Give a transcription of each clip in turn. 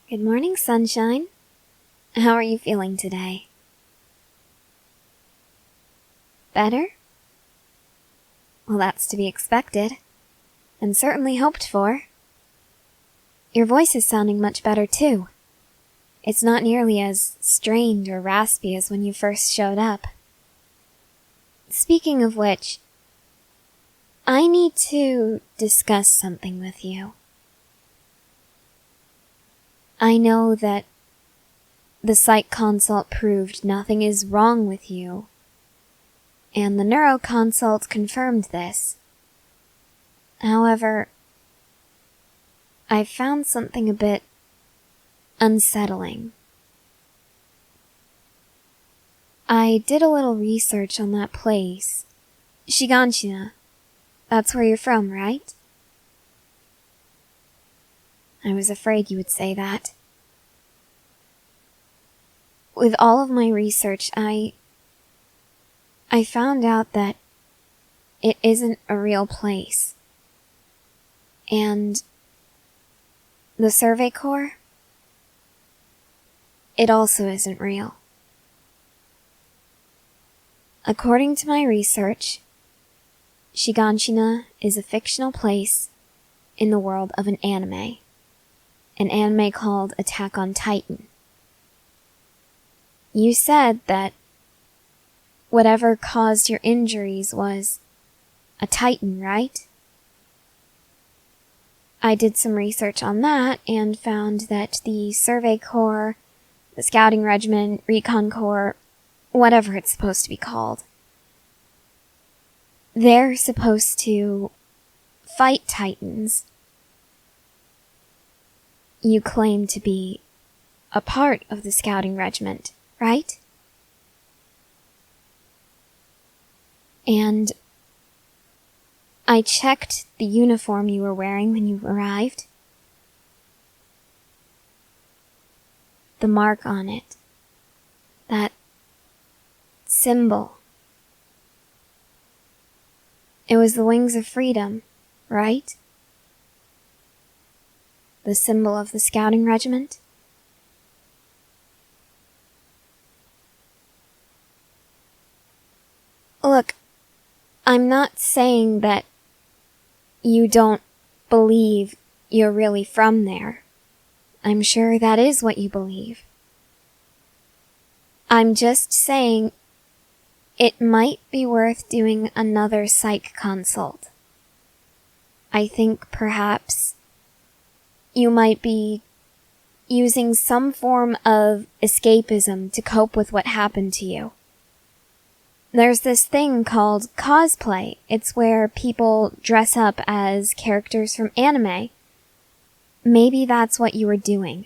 Good morning, sunshine. How are you feeling today? Better? Well, that's to be expected, and certainly hoped for. Your voice is sounding much better, too. It's not nearly as strained or raspy as when you first showed up. Speaking of which, I need to discuss something with you. I know that the psych consult proved nothing is wrong with you, and the neuro consult confirmed this. However, I found something a bit unsettling. I did a little research on that place, Shiganshina. That's where you're from, right? I was afraid you would say that. With all of my research, I found out that it isn't a real place. And the Survey Corps, it also isn't real. According to my research, Shiganshina is a fictional place in the world of an anime called Attack on Titan. You said that whatever caused your injuries was a Titan, right? I did some research on that and found that the Survey Corps, the Scouting Regiment, Recon Corps, whatever it's supposed to be called, they're supposed to fight Titans. You claim to be a part of the Scouting Regiment, right? And I checked the uniform you were wearing when you arrived. The mark on it. That symbol. It was the Wings of Freedom, right? The symbol of the Scouting Regiment? Look, I'm not saying that you don't believe you're really from there. I'm sure that is what you believe. I'm just saying it might be worth doing another psych consult. I think perhaps you might be using some form of escapism to cope with what happened to you. There's this thing called cosplay. It's where people dress up as characters from anime. Maybe that's what you were doing.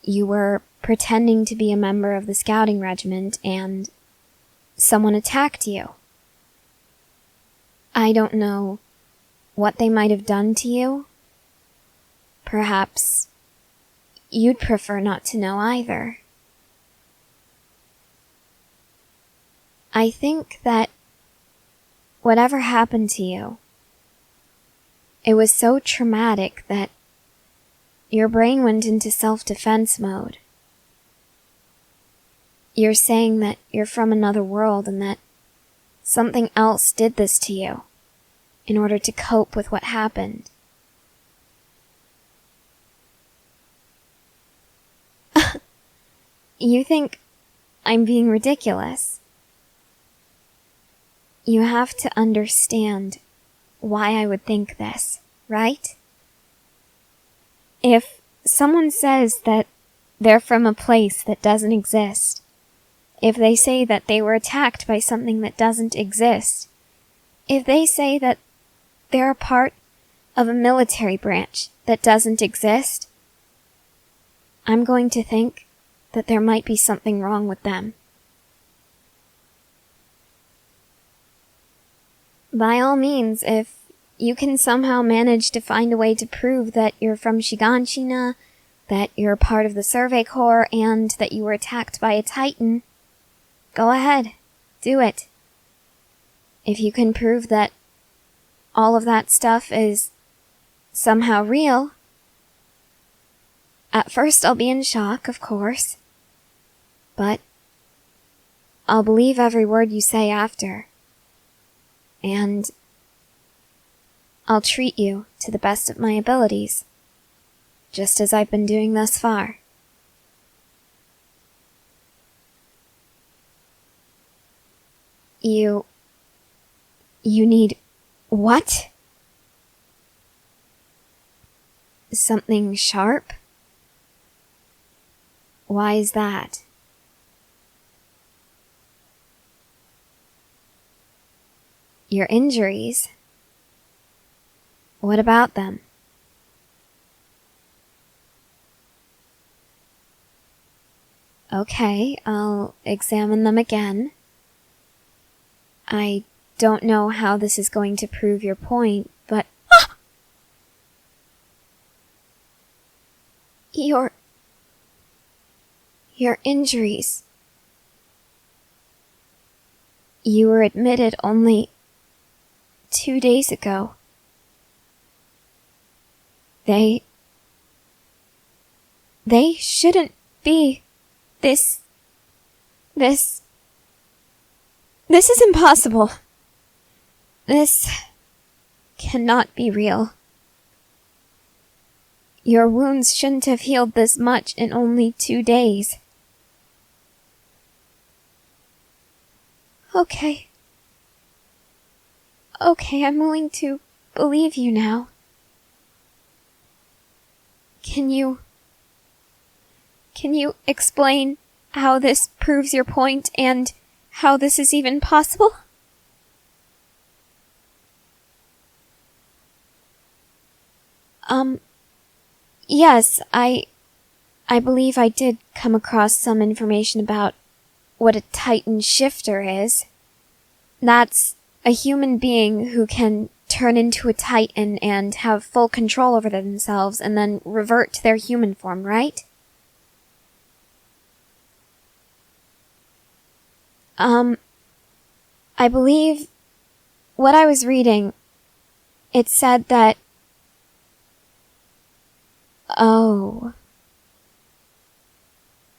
You were pretending to be a member of the Scouting Regiment and someone attacked you. I don't know what they might have done to you. Perhaps you'd prefer not to know either. I think that whatever happened to you, it was so traumatic that your brain went into self-defense mode. You're saying that you're from another world and that something else did this to you in order to cope with what happened. You think I'm being ridiculous? You have to understand why I would think this, right? If someone says that they're from a place that doesn't exist, if they say that they were attacked by something that doesn't exist, if they say that they're a part of a military branch that doesn't exist, I'm going to think that there might be something wrong with them. By all means, if you can somehow manage to find a way to prove that you're from Shiganshina, that you're part of the Survey Corps, and that you were attacked by a Titan, go ahead, do it. If you can prove that all of that stuff is somehow real, At first I'll be in shock, of course. But I'll believe every word you say after. And I'll treat you to the best of my abilities, just as I've been doing thus far. You need what? Something sharp? Why is that? Your injuries? What about them? Okay, I'll examine them again. I don't know how this is going to prove your point, but... Your injuries. You were admitted only 2 days ago. They shouldn't be. This is impossible. This cannot be real. Your wounds shouldn't have healed this much in only 2 days. Okay, I'm willing to believe you now. Can you explain how this proves your point and how this is even possible? Yes, I believe I did come across some information about what a Titan shifter is. That's a human being who can turn into a Titan and have full control over themselves and then revert to their human form, right? I believe what I was reading, it said that... Oh.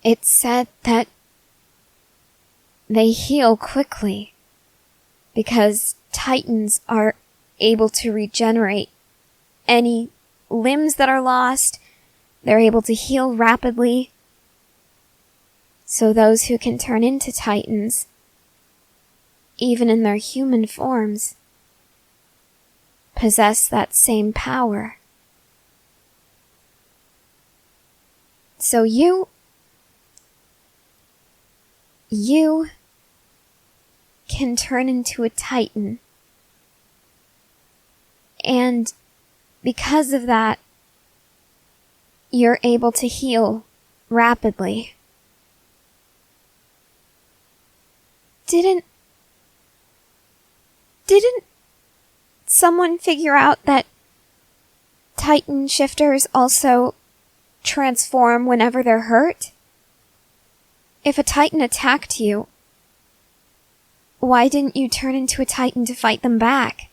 It said that they heal quickly because Titans are able to regenerate any limbs that are lost. They're able to heal rapidly. So those who can turn into Titans, even in their human forms, possess that same power. So you can turn into a Titan. And because of that, you're able to heal rapidly. Didn't someone figure out that Titan shifters also transform whenever they're hurt? If a Titan attacked you, why didn't you turn into a Titan to fight them back?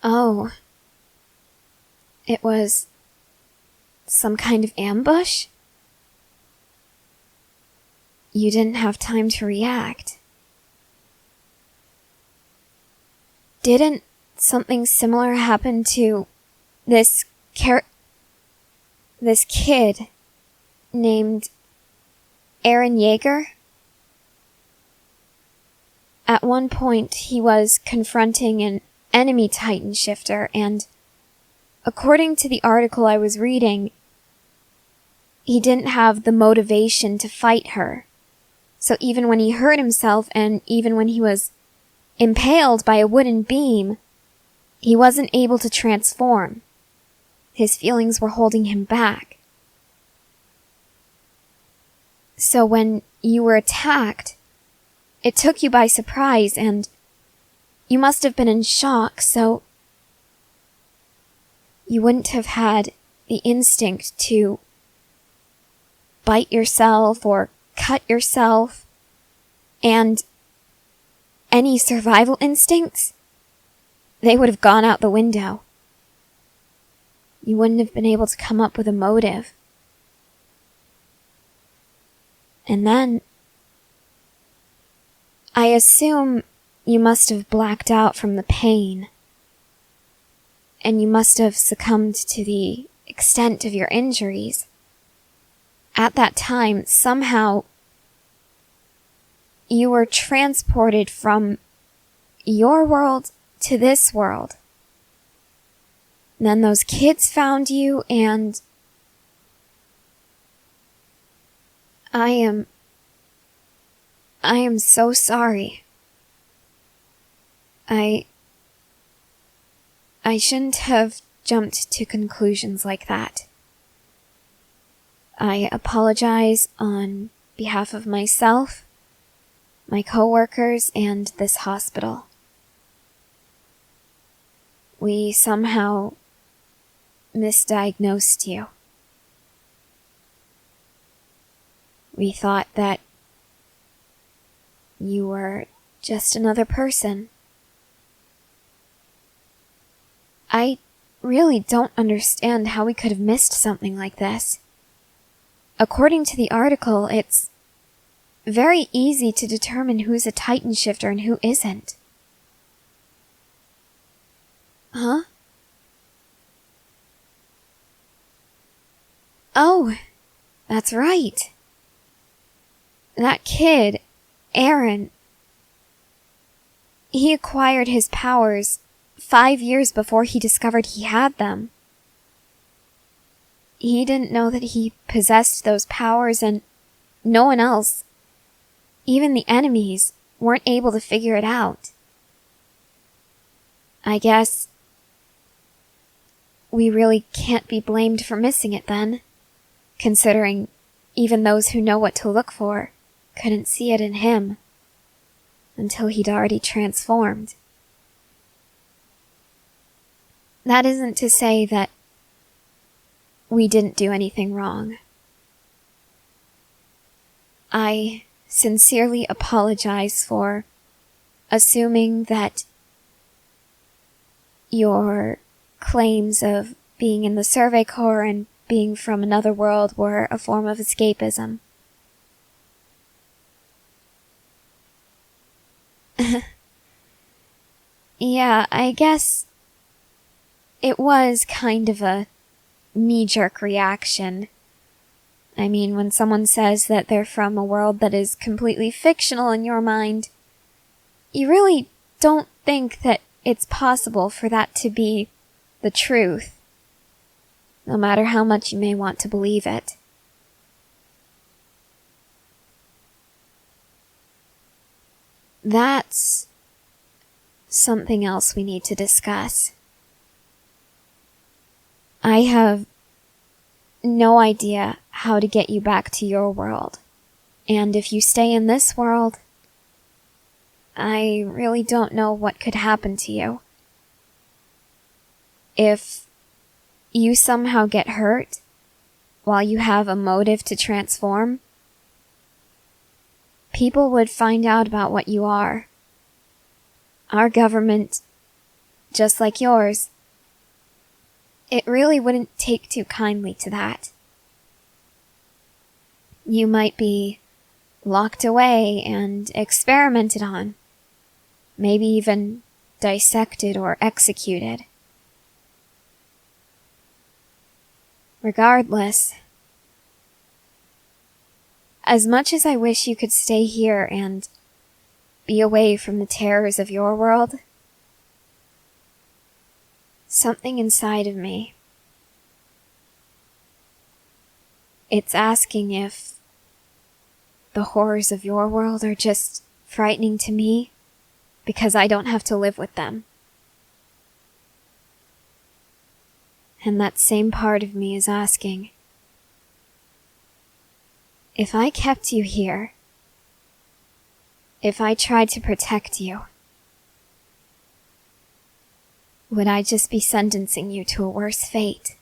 Oh. It was some kind of ambush? You didn't have time to react. Didn't something similar happen to this kid named Eren Yeager? At one point, he was confronting an enemy Titan shifter, and according to the article I was reading, he didn't have the motivation to fight her. So even when he hurt himself, and even when he was impaled by a wooden beam, he wasn't able to transform. His feelings were holding him back. So when you were attacked, it took you by surprise, and you must have been in shock, so you wouldn't have had the instinct to bite yourself or cut yourself, and any survival instincts, they would have gone out the window. you wouldn't have been able to come up with a motive. And then, I assume you must have blacked out from the pain, and you must have succumbed to the extent of your injuries. At that time, somehow, you were transported from your world to this world. And then those kids found you, and I am so sorry. I shouldn't have jumped to conclusions like that. I apologize on behalf of myself, my coworkers, and this hospital. We somehow misdiagnosed you. We thought that you were just another person. I really don't understand how we could have missed something like this. According to the article, it's very easy to determine who's a Titan shifter and who isn't. Huh? Oh, that's right. That kid, Aaron, he acquired his powers 5 years before he discovered he had them. He didn't know that he possessed those powers, and no one else, even the enemies, weren't able to figure it out. I guess we really can't be blamed for missing it then, considering even those who know what to look for couldn't see it in him until he'd already transformed. That isn't to say that we didn't do anything wrong. I sincerely apologize for assuming that your claims of being in the Survey Corps and being from another world were a form of escapism. Yeah, I guess it was kind of a knee-jerk reaction. I mean, when someone says that they're from a world that is completely fictional in your mind, you really don't think that it's possible for that to be the truth, no matter how much you may want to believe it. That's something else we need to discuss. I have no idea how to get you back to your world, and if you stay in this world, I really don't know what could happen to you. If you somehow get hurt while you have a motive to transform, people would find out about what you are. Our government, just like yours, it really wouldn't take too kindly to that. You might be locked away and experimented on, maybe even dissected or executed. Regardless, as much as I wish you could stay here and be away from the terrors of your world, something inside of me, it's asking if the horrors of your world are just frightening to me because I don't have to live with them. And that same part of me is asking, if I kept you here, if I tried to protect you, would I just be sentencing you to a worse fate?